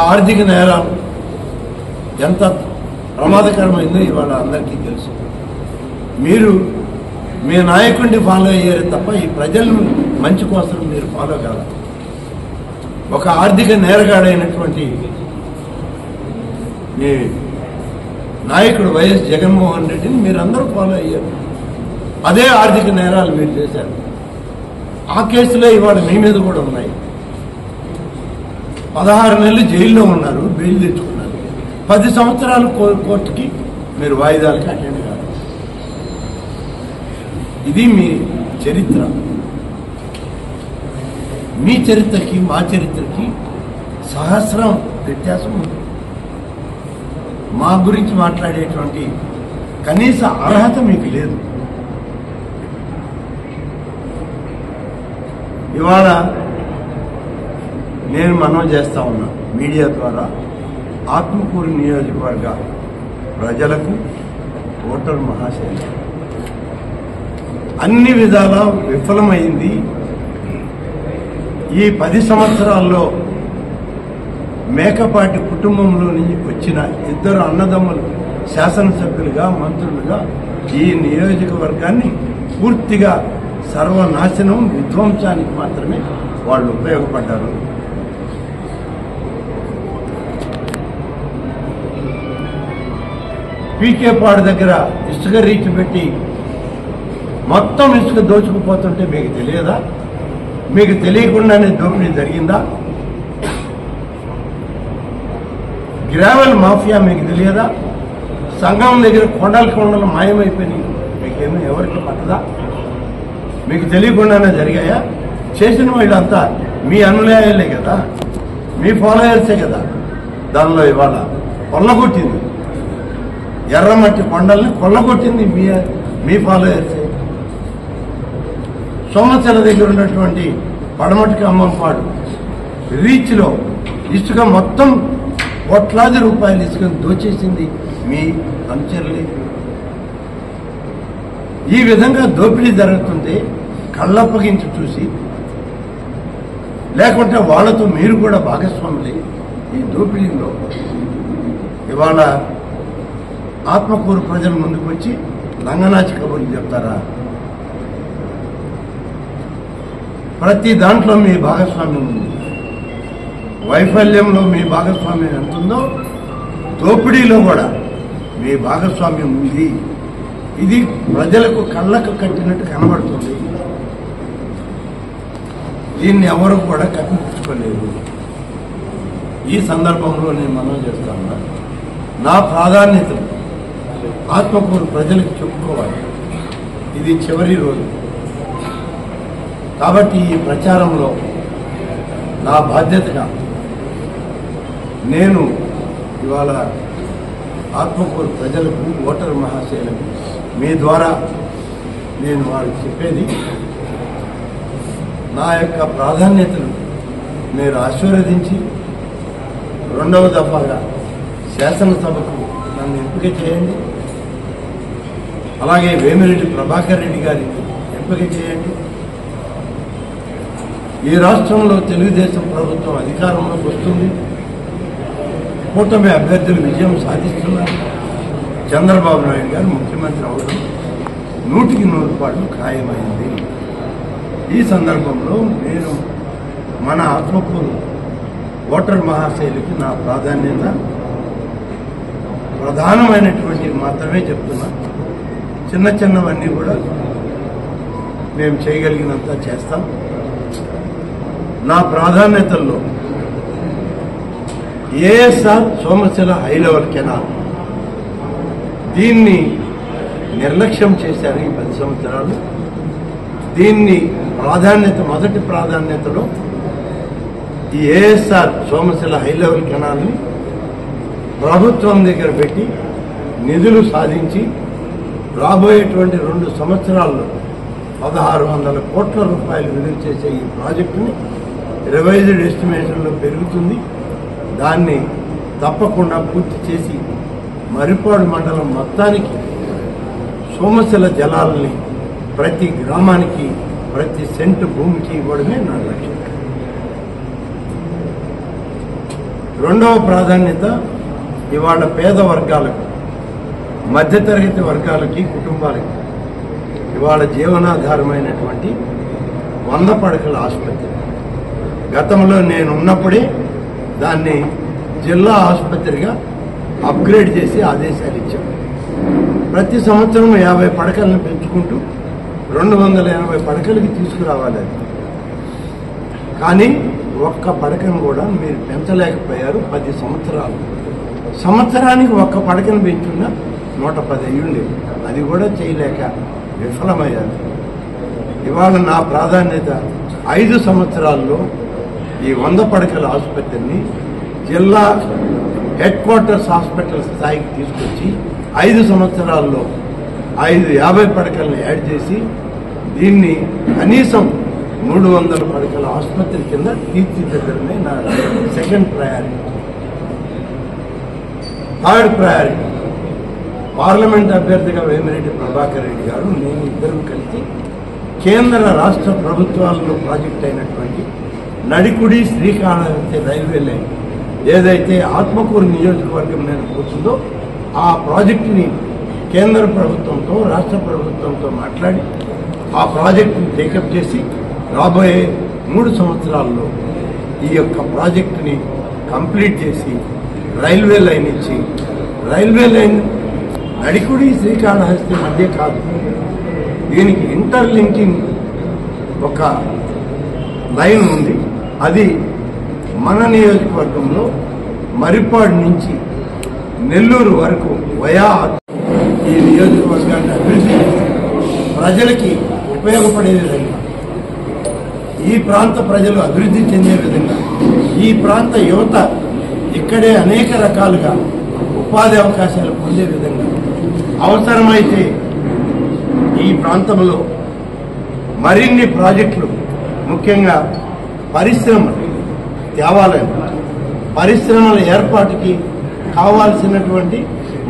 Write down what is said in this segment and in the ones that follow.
ఆర్థిక నేరం ఎంత ప్రమాదకరమైందో ఇవాళ అందరికీ తెలుసు. మీరు మీ నాయకుడిని ఫాలో అయ్యారు తప్ప ఈ ప్రజల మంచి కోసం మీరు ఫాలో కాదు. ఒక ఆర్థిక నేరగాడైనటువంటి మీ నాయకుడు వైఎస్ జగన్మోహన్ రెడ్డిని మీరందరూ ఫాలో అయ్యారు. అదే ఆర్థిక నేరాలు మీరు చేశారు. ఆ కేసులో ఇవాళ మీ మీద కూడా ఉన్నాయి. 16 నెలలు జైల్లో ఉన్నారు, బెయిల్ తెచ్చుకున్నారు. 10 సంవత్సరాలు కోర్టుకి మీరు వాయిదాలకి అటెండ్ కాదు. ఇది మీ చరిత్ర. మీ చరిత్రకి మా చరిత్రకి సహస్రం వ్యత్యాసం ఉంది. మా గురించి మాట్లాడేటువంటి కనీస అర్హత మీకు లేదు. ఇవాళ నేను మనవి చేస్తా ఉన్నా మీడియా ద్వారా ఆత్మకూరు నియోజకవర్గ ప్రజలకు, ఓటర్ మహాశైలి అన్ని విధాలా విఫలమైంది. ఈ 10 సంవత్సరాల్లో మేకపాటి కుటుంబంలో నుంచి వచ్చిన 2 అన్నదమ్ములు శాసనసభ్యులుగా, మంత్రులుగా ఈ నియోజకవర్గాన్ని పూర్తిగా సర్వనాశనం, విధ్వంసానికి మాత్రమే వాళ్ళు ఉపయోగపడ్డారు. పీకేపాడు దగ్గర ఇసుక రీచ్ పెట్టి మొత్తం ఇసుక దోచుకుపోతుంటే మీకు తెలియదా? మీకు తెలియకుండానే దోపిడీ జరిగిందా? గ్రావెల్ మాఫియా మీకు తెలియదా? సంఘం దగ్గర కొండలు మాయమైపోయినాయి. మీకేమో ఎవరికి పట్టదా? మీకు తెలియకుండానే జరిగాయా? చేసిన వీళ్ళంతా మీ అనుయాయులే కదా, మీ ఫాలోయర్సే కదా. దానిలో ఇవాళ కొల్లగొట్టింది, ఎర్రమట్టి కొండల్ని కొల్లగొట్టింది మీ ఫాలోయర్సే. సోమశిల దగ్గర ఉన్నటువంటి పడమటికి అమ్మంపాడు రీచ్లో ఇసుక మొత్తం కోట్లాది రూపాయలు ఇసుకను దోచేసింది మీ అనుచరులే. ఈ విధంగా దోపిడీ జరుగుతుంటే కళ్ళప్పగించి చూసి, లేకుంటే వాళ్లతో మీరు కూడా భాగస్వాములే ఈ దోపిడీలో. ఇవాళ ఆత్మకూరు ప్రజల ముందుకు వచ్చి లంగనాచి కబుర్లు చెప్తారా? ప్రతి దాంట్లో మీ భాగస్వామ్యం ఉంది. వైఫల్యంలో మీ భాగస్వామ్యం ఎంత ఉందో దోపిడీలో కూడా మీ భాగస్వామ్యం ఉంది. ఇది ప్రజలకు కళ్ళకు కట్టినట్టు కనబడుతుంది. దీన్ని ఎవరు కూడా కప్పిపుచ్చుకోలేదు. ఈ సందర్భంలో నేను మనవి చేస్తాను, నా ప్రాధాన్యతలు ఆత్మకూరు ప్రజలకు చెప్పుకోవాలి. ఇది చివరి రోజు కాబట్టి ఈ ప్రచారంలో నా బాధ్యతగా నేను ఇవాళ ఆత్మకూరు ప్రజలకు, ఓటర్ మహాశైలకు మీ ద్వారా నేను వాళ్ళకి చెప్పేది, నా యొక్క ప్రాధాన్యతలు మీరు ఆశీర్వదించి 2వ దఫాగా శాసనసభకు నన్ను ఎంపిక చేయండి. అలాగే వేమిరెడ్డి ప్రభాకర్ రెడ్డి గారిని ఎంపిక చేయండి. ఈ రాష్ట్రంలో తెలుగుదేశం ప్రభుత్వం అధికారంలోకి వస్తుంది. కూటమి అభ్యర్థులు విజయం సాధిస్తున్నారు. చంద్రబాబు నాయుడు గారు ముఖ్యమంత్రి అవడం 100కి 100 ఖాయమైంది. ఈ సందర్భంలో నేను మన ఆత్మకూరు ఓటర్ మహాశైలికి నా ప్రాధాన్యత ప్రధానమైనటువంటి మాత్రమే చెప్తున్నా. చిన్నవన్నీ కూడా మేము చేయగలిగినంత చేస్తాం. నా ప్రాధాన్యతల్లో ASR Somasila high level canal, దీన్ని నిర్లక్ష్యం చేశారు ఈ 10 సంవత్సరాలు. దీన్ని మొదటి ప్రాధాన్యతలో ఈ ఏఎస్ఆర్ సోమశిల హై లెవెల్ కెనాల్ని ప్రభుత్వం దగ్గర పెట్టి నిధులు సాధించి రాబోయేటువంటి 2 సంవత్సరాల్లో 1600 కోట్ల రూపాయలు విడుదల చేసే ఈ ప్రాజెక్టుని రివైజ్డ్ ఎస్టిమేషన్లో పెరుగుతుంది. దాన్ని తప్పకుండా పూర్తి చేసి మరిపాడు మండలం మొత్తానికి సోమశిల జలాలని ప్రతి గ్రామానికి, ప్రతి సెంటు భూమికి ఇవ్వడమే నా లక్ష్యం. రెండవ ప్రాధాన్యత ఇవాళ పేద వర్గాలకు, మధ్యతరగతి వర్గాలకి, కుటుంబాలకి ఇవాళ జీవనాధారమైనటువంటి 100 పడకల ఆసుపత్రి. గతంలో నేను ఉన్నప్పుడే దాన్ని జిల్లా ఆసుపత్రిగా అప్గ్రేడ్ చేసి ఆదేశాలు ఇచ్చాం. ప్రతి సంవత్సరం 50 పడకలను పెంచుకుంటూ 280 పడకలకి తీసుకురావాలి. కానీ ఒక్క పడకను కూడా మీరు పెంచలేకపోయారు. 10 సంవత్సరాలు. సంవత్సరానికి ఒక్క పడకను పెంచున్నా 110 అయ్యుండేది. అది కూడా చేయలేక విఫలమయ్యారు. ఇవాళ నా ప్రాధాన్యత 5 సంవత్సరాల్లో ఈ 100 పడకల ఆసుపత్రిని జిల్లా హెడ్ క్వార్టర్స్ హాస్పిటల్ స్థాయికి తీసుకొచ్చి 5 సంవత్సరాల్లో 50 పడకలను యాడ్ చేసి దీన్ని కనీసం 300 పడకల ఆసుపత్రి కింద తీర్చిదిద్దడమే నా second priority. Third priority, parliament అభ్యర్థిగా వేమిరెడ్డి ప్రభాకర్ రెడ్డి గారు, నేను ఇద్దరం కలిసి కేంద్ర రాష్ట్ర ప్రభుత్వాలలో ప్రాజెక్ట్ అయినటువంటి నడికుడి శ్రీకాళహస్తి రైల్వే లైన్ ఏదైతే ఆత్మకూరు నియోజకవర్గం మీద పోతుందో ఆ ప్రాజెక్టుని కేంద్ర ప్రభుత్వంతో రాష్ట్ర ప్రభుత్వంతో మాట్లాడి ఆ ప్రాజెక్టుని టేకప్ చేసి రాబోయే 3 సంవత్సరాల్లో ఈ యొక్క ప్రాజెక్టుని కంప్లీట్ చేసి రైల్వే లైన్ ఇచ్చి, రైల్వే లైన్ నడికుడి శ్రీకాళహస్తి మధ్య కాదు, దీనికి ఇంటర్లింకింగ్ ఒక లైన్ ఉంది. అది మన నియోజకవర్గంలో మరిపాడు నుంచి నెల్లూరు వరకు వయా ఈ నియోజకవర్గాన్ని అభివృద్ధి ప్రజలకి ఉపయోగపడే విధంగా, ఈ ప్రాంత ప్రజలు అభివృద్ధి చెందే విధంగా, ఈ ప్రాంత యువత ఇక్కడే అనేక రకాలుగా ఉపాధి అవకాశాలు పొందే విధంగా, అవసరమైతే ఈ ప్రాంతంలో మరిన్ని ప్రాజెక్టులు, ముఖ్యంగా పరిశ్రమలు తేవాలని, పరిశ్రమల ఏర్పాటుకి కావాల్సినటువంటి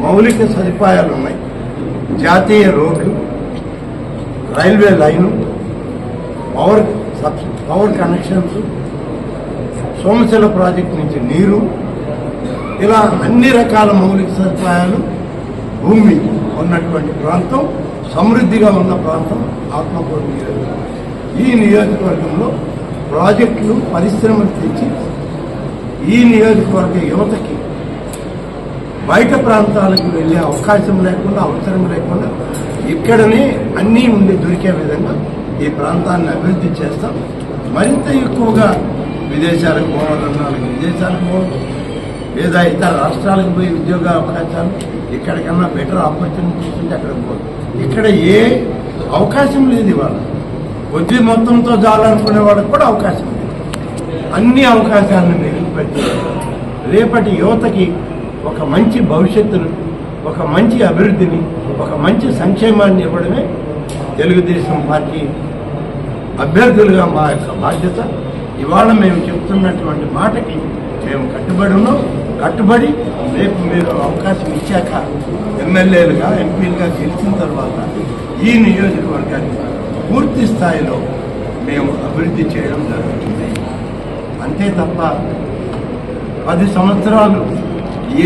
మౌలిక సదుపాయాలు ఉన్నాయి. జాతీయ రోడ్లు, railway line, power connections, Somasila project నుంచి నీరు, ఇలా అన్ని రకాల మౌలిక సదుపాయాలు భూమి ఉన్నటువంటి ప్రాంతం, సమృద్ధిగా ఉన్న ప్రాంతం ఆత్మకూరు నియోజకవర్గం. ఈ నియోజకవర్గంలో ప్రాజెక్టులు, పరిశ్రమలు తెచ్చి ఈ నియోజకవర్గ యువతకి బయట ప్రాంతాలకు వెళ్లే అవకాశం లేకుండా, అవసరం లేకుండా ఇక్కడనే అన్నీ ఉండి దొరికే విధంగా ఈ ప్రాంతాన్ని అభివృద్ధి చేస్తాం. మరింత ఎక్కువగా విదేశాలకు పోవాలన్నా విదేశాలకు పోవాలి, లేదా ఇతర రాష్ట్రాలకు పోయి ఉద్యోగ అవకాశాలు, ఇక్కడికన్నా బెటర్ ఆపర్చునిటీస్ ఉంటే అక్కడికి పోవాలి. ఇక్కడ ఏ అవకాశం లేదు. ఇవాళ కొద్ది మొత్తంతో చాలనుకునే వాళ్ళకి కూడా అవకాశం లేదు. అన్ని అవకాశాలను మెరుగుపెట్టి రేపటి యువతకి ఒక మంచి భవిష్యత్తును, ఒక మంచి అభివృద్ధిని, ఒక మంచి సంక్షేమాన్ని ఇవ్వడమే తెలుగుదేశం పార్టీ అభ్యర్థులుగా మా యొక్క బాధ్యత. ఇవాళ మేము చెప్తున్నటువంటి మాటకి మేము కట్టుబడి ఉన్నాం. కట్టుబడి రేపు మీరు అవకాశం ఇచ్చాక ఎమ్మెల్యేలుగా, ఎంపీలుగా గెలిచిన తర్వాత ఈ నియోజకవర్గాన్ని పూర్తి స్థాయిలో మేము అభివృద్ధి చేయడం జరుగుతుంది. అంతే తప్ప 10 సంవత్సరాలు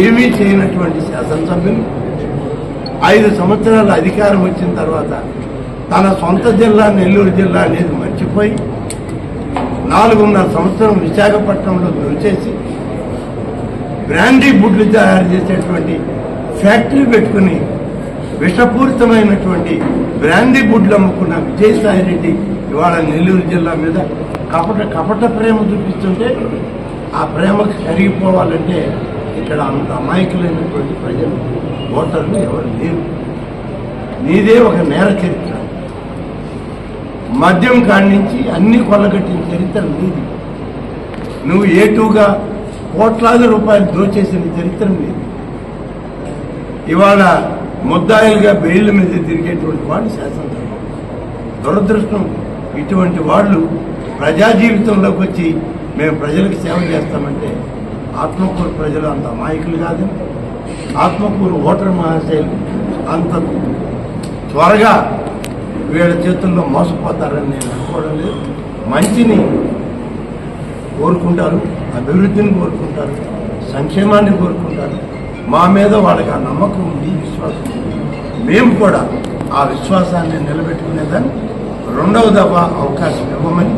ఏమీ చేయనటువంటి శాసనసభ్యులు 5 సంవత్సరాల అధికారం వచ్చిన తర్వాత తన సొంత జిల్లా నెల్లూరు జిల్లా అనేది మర్చిపోయి 4.5 సంవత్సరం విశాఖపట్నంలో దొరిచేసి బ్రాండీ బుడ్లు తయారు చేసేటువంటి ఫ్యాక్టరీ పెట్టుకుని విషపూరితమైనటువంటి బ్రాండీ బుడ్లు అమ్ముకున్న విజయసాయి రెడ్డి ఇవాళ నెల్లూరు జిల్లా మీద కపట ప్రేమ చూపిస్తుంటే ఆ ప్రేమకు కరిగిపోవాలంటే ఇక్కడ అంత అమాయకులైనటువంటి ప్రజలు, ఓటర్లు ఎవరు లేరు. నీదే ఒక నేర చరిత్ర, మద్యం కాడి నుంచి అన్ని కొల్లగట్టిన చరిత్ర నీది. నువ్వు ఏటుగా కోట్లాది రూపాయలు దోచేసిన చరిత్ర నీది. ఇవాళ ముద్దాయిలుగా బెయిల్ మీద తిరిగేటువంటి వాళ్ళు శాసనసభ. దురదృష్టం, ఇటువంటి వాళ్ళు ప్రజా జీవితంలోకి వచ్చి మేము ప్రజలకు సేవ చేస్తామంటే ఆత్మకూరు ప్రజలు అంత అమాయకులు కాదు. ఆత్మకూరు ఓటర్ మహాశైలు అంత త్వరగా వీళ్ళ చేతుల్లో మోసపోతారని నేను అనుకోవడం లేదు. మంచిని కోరుకుంటారు, అభివృద్ధిని కోరుకుంటారు, సంక్షేమాన్ని కోరుకుంటారు. మా మీద వాళ్ళకి ఆ నమ్మకం ఉంది, విశ్వాసం ఉంది. మేము కూడా ఆ విశ్వాసాన్ని నిలబెట్టుకునేదాన్ని రెండవ దఫా అవకాశం ఇవ్వమని,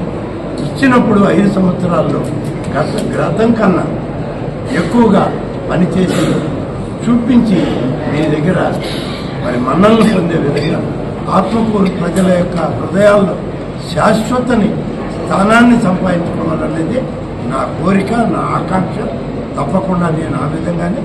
ఇచ్చినప్పుడు 5 సంవత్సరాల్లో గతం కన్నా ఎక్కువగా పనిచేసి చూపించి మీ దగ్గర మరి మన్నలను పొందే విధంగా ఆత్మకూరు ప్రజల యొక్క హృదయాల్లో శాశ్వతని స్థానాన్ని సంపాదించుకోవాలనేది నా కోరిక, నా ఆకాంక్ష. తప్పకుండా నేను ఆ విధంగానే